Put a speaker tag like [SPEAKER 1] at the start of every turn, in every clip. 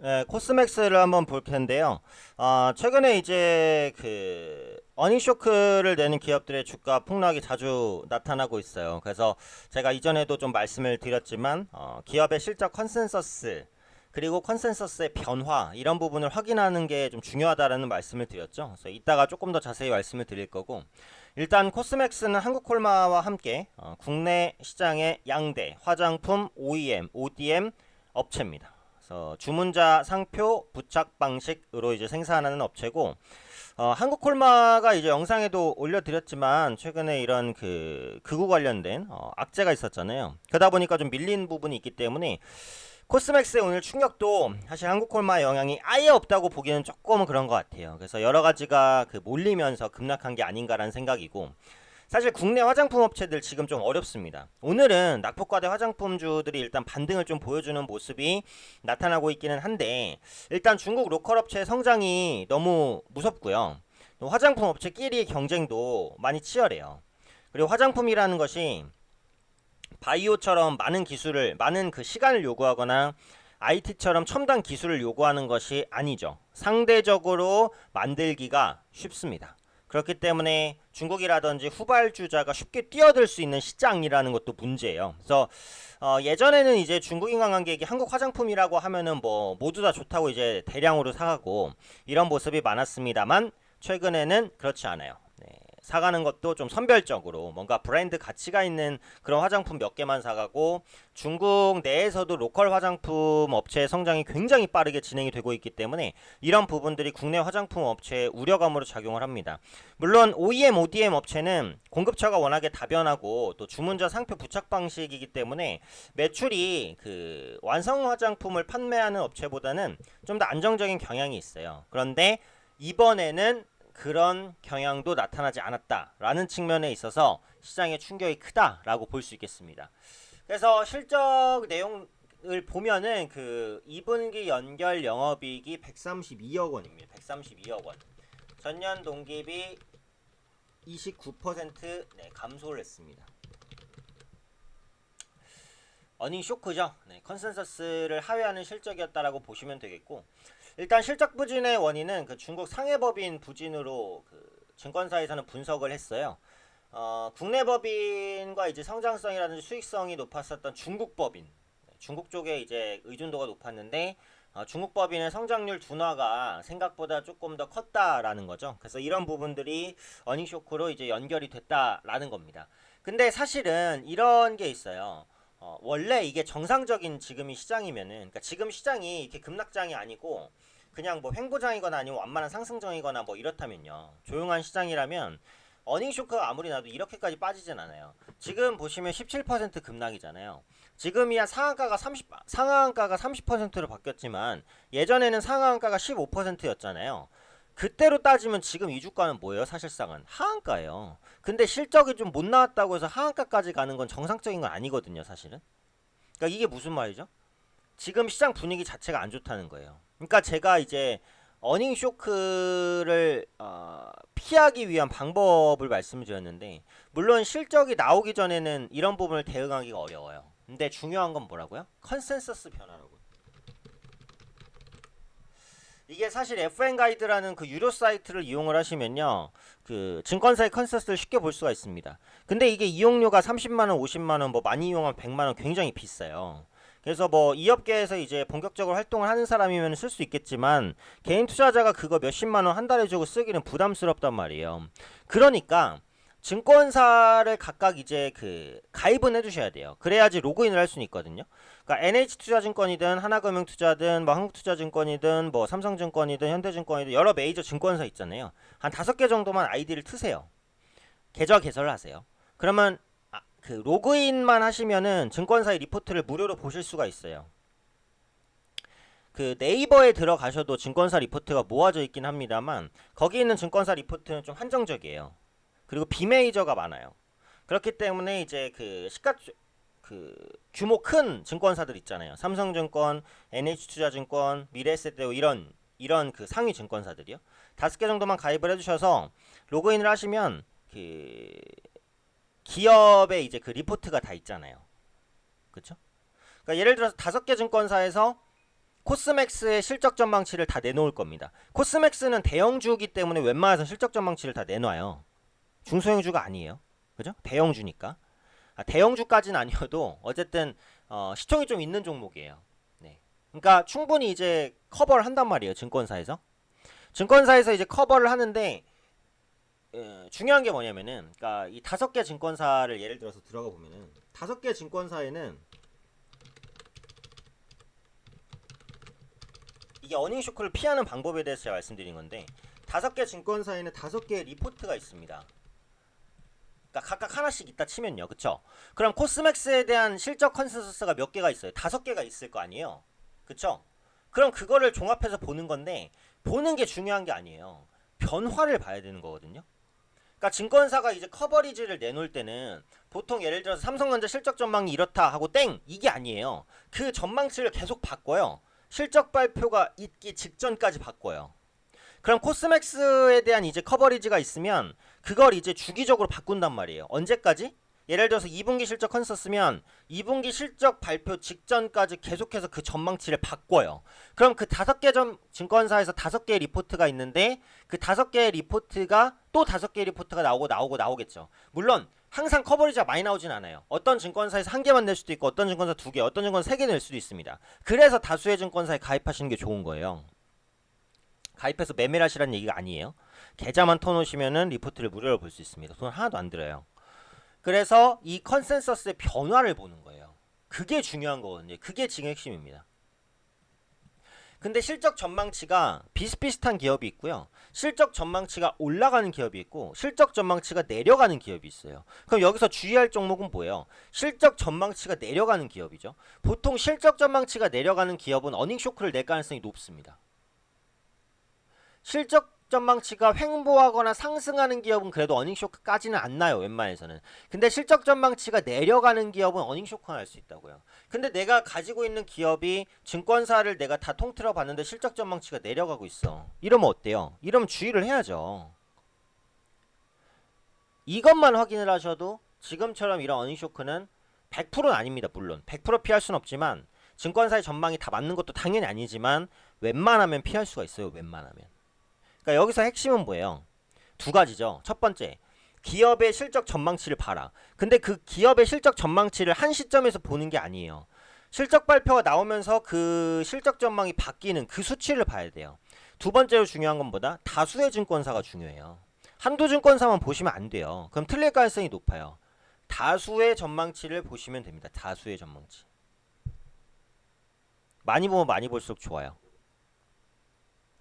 [SPEAKER 1] 네, 코스맥스를 한번 볼 텐데요. 최근에 이제 어닝 쇼크를 내는 기업들의 주가 폭락이 자주 나타나고 있어요. 그래서 제가 이전에도 좀 말씀을 드렸지만, 기업의 실적 컨센서스, 그리고 컨센서스의 변화, 이런 부분을 확인하는 게 좀 중요하다라는 말씀을 드렸죠. 그래서 이따가 조금 더 자세히 말씀을 드릴 거고, 일단 코스맥스는 한국콜마와 함께 국내 시장의 양대 화장품 OEM, ODM 업체입니다. 주문자 상표 부착 방식으로 이제 생산하는 업체고, 한국콜마가 이제 영상에도 올려드렸지만 최근에 이런 극우 관련된 악재가 있었잖아요. 그러다 보니까 좀 밀린 부분이 있기 때문에 코스맥스의 오늘 충격도 사실 한국콜마의 영향이 아예 없다고 보기는 조금 그런 것 같아요. 그래서 여러 가지가 몰리면서 급락한 게 아닌가라는 생각이고, 사실 국내 화장품 업체들 지금 좀 어렵습니다. 오늘은 낙폭과대 화장품주들이 일단 반등을 좀 보여주는 모습이 나타나고 있기는 한데, 일단 중국 로컬 업체의 성장이 너무 무섭고요. 또 화장품 업체끼리의 경쟁도 많이 치열해요. 그리고 화장품이라는 것이 바이오처럼 많은 시간을 요구하거나 IT처럼 첨단 기술을 요구하는 것이 아니죠. 상대적으로 만들기가 쉽습니다. 그렇기 때문에 중국이라든지 후발주자가 쉽게 뛰어들 수 있는 시장이라는 것도 문제예요. 그래서 예전에는 이제 중국인 관광객이 한국 화장품이라고 하면은 뭐 모두 다 좋다고 이제 대량으로 사가고 이런 모습이 많았습니다만, 최근에는 그렇지 않아요. 네, 사가는 것도 좀 선별적으로 뭔가 브랜드 가치가 있는 그런 화장품 몇 개만 사가고, 중국 내에서도 로컬 화장품 업체의 성장이 굉장히 빠르게 진행이 되고 있기 때문에 이런 부분들이 국내 화장품 업체의 우려감으로 작용을 합니다. 물론 OEM, ODM 업체는 공급처가 워낙에 다변하고 또 주문자 상표 부착 방식이기 때문에 매출이 완성 화장품을 판매하는 업체보다는 좀 더 안정적인 경향이 있어요. 그런데 이번에는 그런 경향도 나타나지 않았다라는 측면에 있어서 시장의 충격이 크다라고 볼 수 있겠습니다. 그래서 실적 내용을 보면은 2분기 연결 영업이익이 132억 원입니다. 132억 원. 전년 동기비 29% 감소를 했습니다. 어닝 쇼크죠. 네, 컨센서스를 하회하는 실적이었다라고 보시면 되겠고, 일단 실적 부진의 원인은 중국 상해법인 부진으로 증권사에서는 분석을 했어요. 국내 법인과 이제 성장성이라든지 수익성이 높았었던 중국 법인, 중국 쪽에 이제 의존도가 높았는데 중국 법인의 성장률 둔화가 생각보다 조금 더 컸다라는 거죠. 그래서 이런 부분들이 어닝 쇼크로 이제 연결이 됐다라는 겁니다. 근데 사실은 이런 게 있어요. 원래 이게 정상적인 지금이 시장이면은, 그러니까 지금 시장이 이렇게 급락장이 아니고 그냥 뭐 횡보장이거나 아니면 완만한 상승장이거나 뭐 이렇다면요, 조용한 시장이라면 어닝 쇼크가 아무리 나도 이렇게까지 빠지진 않아요. 지금 보시면 17% 급락이잖아요. 지금이야 상한가가 30%로 바뀌었지만 예전에는 상한가가 15%였잖아요. 그때로 따지면 지금 이 주가는 뭐예요? 사실상은 하한가예요. 근데 실적이 좀 못 나왔다고 해서 하한가까지 가는 건 정상적인 건 아니거든요, 사실은. 그러니까 이게 무슨 말이죠? 지금 시장 분위기 자체가 안 좋다는 거예요. 그러니까 제가 이제 어닝 쇼크를 피하기 위한 방법을 말씀드렸는데, 물론 실적이 나오기 전에는 이런 부분을 대응하기가 어려워요. 근데 중요한 건 뭐라고요? 컨센서스 변화라고. 이게 사실 FN 가이드라는 유료 사이트를 이용을 하시면요, 증권사의 컨센서스를 쉽게 볼 수가 있습니다. 근데 이게 이용료가 30만 원, 50만 원, 뭐 많이 이용하면 100만 원, 굉장히 비싸요. 그래서 뭐 이 업계에서 이제 본격적으로 활동을 하는 사람이면 쓸 수 있겠지만, 개인 투자자가 그거 몇십만 원 한 달에 주고 쓰기는 부담스럽단 말이에요. 그러니까 증권사를 각각 이제 가입은 해주셔야 돼요. 그래야지 로그인을 할 수는 있거든요. 그러니까 NH투자증권이든 하나금융투자든 뭐 한국투자증권이든 뭐 삼성증권이든 현대증권이든 여러 메이저 증권사 있잖아요. 한 5개 정도만 아이디를 트세요. 계좌 개설을 하세요. 그러면 로그인만 하시면은 증권사의 리포트를 무료로 보실 수가 있어요. 네이버에 들어가셔도 증권사 리포트가 모아져 있긴 합니다만, 거기 있는 증권사 리포트는 좀 한정적이에요. 그리고 비메이저가 많아요. 그렇기 때문에 이제 규모 큰 증권사들 있잖아요. 삼성증권, NH투자증권, 미래에셋대우, 이런 상위 증권사들이요. 5개 정도만 가입을 해주셔서 로그인을 하시면 기업의 이제 리포트가 다 있잖아요. 그렇죠? 그러니까 예를 들어서 5개 증권사에서 코스맥스의 실적 전망치를 다 내놓을 겁니다. 코스맥스는 대형주기 때문에 웬만해서 실적 전망치를 다 내놔요. 중소형주가 아니에요. 그죠? 대형주니까. 대형주까지는 아니어도 어쨌든 시총이 좀 있는 종목이에요. 네. 그러니까 충분히 이제 커버를 한단 말이에요. 증권사에서. 증권사에서 이제 커버를 하는데 중요한 게 뭐냐면은, 그러니까 이 5개 증권사를 예를 들어서 들어가 보면은 5개 증권사에는 이게 어닝 쇼크를 피하는 방법에 대해서 제가 말씀드린 건데, 5개 증권사에는 5개의 리포트가 있습니다. 그러니까 각각 하나씩 있다 치면요, 그쵸? 그럼 코스맥스에 대한 실적 컨센서스가 몇 개가 있어요? 5개가 있을 거 아니에요, 그쵸? 그럼 그거를 종합해서 보는 건데, 보는 게 중요한 게 아니에요. 변화를 봐야 되는 거거든요. 그러니까 증권사가 이제 커버리지를 내놓을 때는 보통 예를 들어서 삼성전자 실적 전망이 이렇다 하고 땡, 이게 아니에요. 그 전망치를 계속 바꿔요. 실적 발표가 있기 직전까지 바꿔요. 그럼 코스맥스에 대한 이제 커버리지가 있으면 그걸 이제 주기적으로 바꾼단 말이에요. 언제까지? 예를 들어서 2분기 실적 컨센서스면 2분기 실적 발표 직전까지 계속해서 그 전망치를 바꿔요. 그럼 그 5개 증권사에서 5개의 리포트가 있는데 그 5개의 리포트가 또 5개의 리포트가 나오겠죠. 물론 항상 커버리지가 많이 나오진 않아요. 어떤 증권사에서 1개만 낼 수도 있고 어떤 증권사 2개, 어떤 증권사 3개 낼 수도 있습니다. 그래서 다수의 증권사에 가입하시는 게 좋은 거예요. 가입해서 매매를 하시라는 얘기가 아니에요. 계좌만 터놓으시면은 리포트를 무료로 볼 수 있습니다. 돈 하나도 안 들어요. 그래서 이 컨센서스의 변화를 보는 거예요. 그게 중요한 거거든요. 그게 지금 핵심입니다. 근데 실적 전망치가 비슷비슷한 기업이 있고요. 실적 전망치가 올라가는 기업이 있고 실적 전망치가 내려가는 기업이 있어요. 그럼 여기서 주의할 종목은 뭐예요? 실적 전망치가 내려가는 기업이죠. 보통 실적 전망치가 내려가는 기업은 어닝 쇼크를 낼 가능성이 높습니다. 실적 전망치가 횡보하거나 상승하는 기업은 그래도 어닝쇼크까지는 안 나요, 웬만해서는. 근데 실적 전망치가 내려가는 기업은 어닝쇼크가 날 수 있다고요. 근데 내가 가지고 있는 기업이 증권사를 내가 다 통틀어 봤는데 실적 전망치가 내려가고 있어. 이러면 어때요? 이러면 주의를 해야죠. 이것만 확인을 하셔도 지금처럼 이런 어닝쇼크는 100%는 아닙니다. 물론 100% 피할 수는 없지만 증권사의 전망이 다 맞는 것도 당연히 아니지만 웬만하면 피할 수가 있어요. 웬만하면. 그러니까 여기서 핵심은 뭐예요? 2가지죠. 첫 번째, 기업의 실적 전망치를 봐라. 근데 그 기업의 실적 전망치를 한 시점에서 보는 게 아니에요. 실적 발표가 나오면서 그 실적 전망이 바뀌는 그 수치를 봐야 돼요. 2번째로 중요한 건 뭐다? 다수의 증권사가 중요해요. 한두 증권사만 보시면 안 돼요. 그럼 틀릴 가능성이 높아요. 다수의 전망치를 보시면 됩니다. 다수의 전망치. 많이 보면 많이 볼수록 좋아요.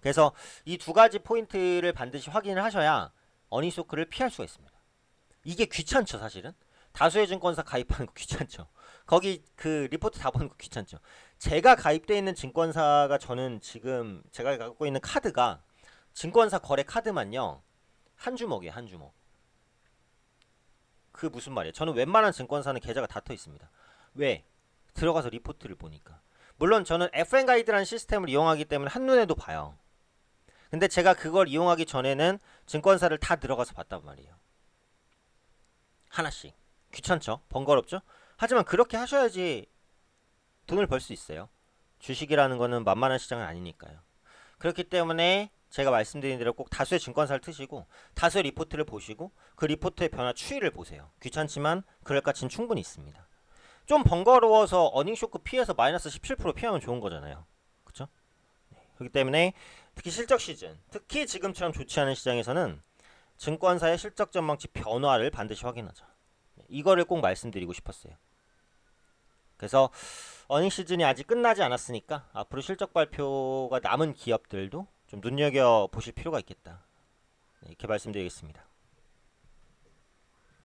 [SPEAKER 1] 그래서 이 2가지 포인트를 반드시 확인을 하셔야 어닝쇼크를 피할 수가 있습니다. 이게 귀찮죠, 사실은. 다수의 증권사 가입하는 거 귀찮죠. 거기 그 리포트 다 보는 거 귀찮죠. 제가 가입되어 있는 증권사가, 저는 지금 제가 갖고 있는 카드가 증권사 거래 카드만요, 한 주먹이에요. 한 주먹. 그 무슨 말이에요? 저는 웬만한 증권사는 계좌가 다 터 있습니다. 왜? 들어가서 리포트를 보니까. 물론 저는 FN 가이드라는 시스템을 이용하기 때문에 한눈에도 봐요. 근데 제가 그걸 이용하기 전에는 증권사를 다 들어가서 봤단 말이에요. 하나씩. 귀찮죠? 번거롭죠? 하지만 그렇게 하셔야지 돈을 벌 수 있어요. 주식이라는 거는 만만한 시장은 아니니까요. 그렇기 때문에 제가 말씀드린 대로 꼭 다수의 증권사를 트시고 다수의 리포트를 보시고 그 리포트의 변화 추이를 보세요. 귀찮지만 그럴 가치는 충분히 있습니다. 좀 번거로워서 어닝쇼크 피해서 마이너스 17% 피하면 좋은 거잖아요. 그쵸? 그렇기 때문에 특히 실적 시즌, 특히 지금처럼 좋지 않은 시장에서는 증권사의 실적 전망치 변화를 반드시 확인하자. 이거를 꼭 말씀드리고 싶었어요. 그래서 어닝 시즌이 아직 끝나지 않았으니까 앞으로 실적 발표가 남은 기업들도 좀 눈여겨보실 필요가 있겠다. 이렇게 말씀드리겠습니다.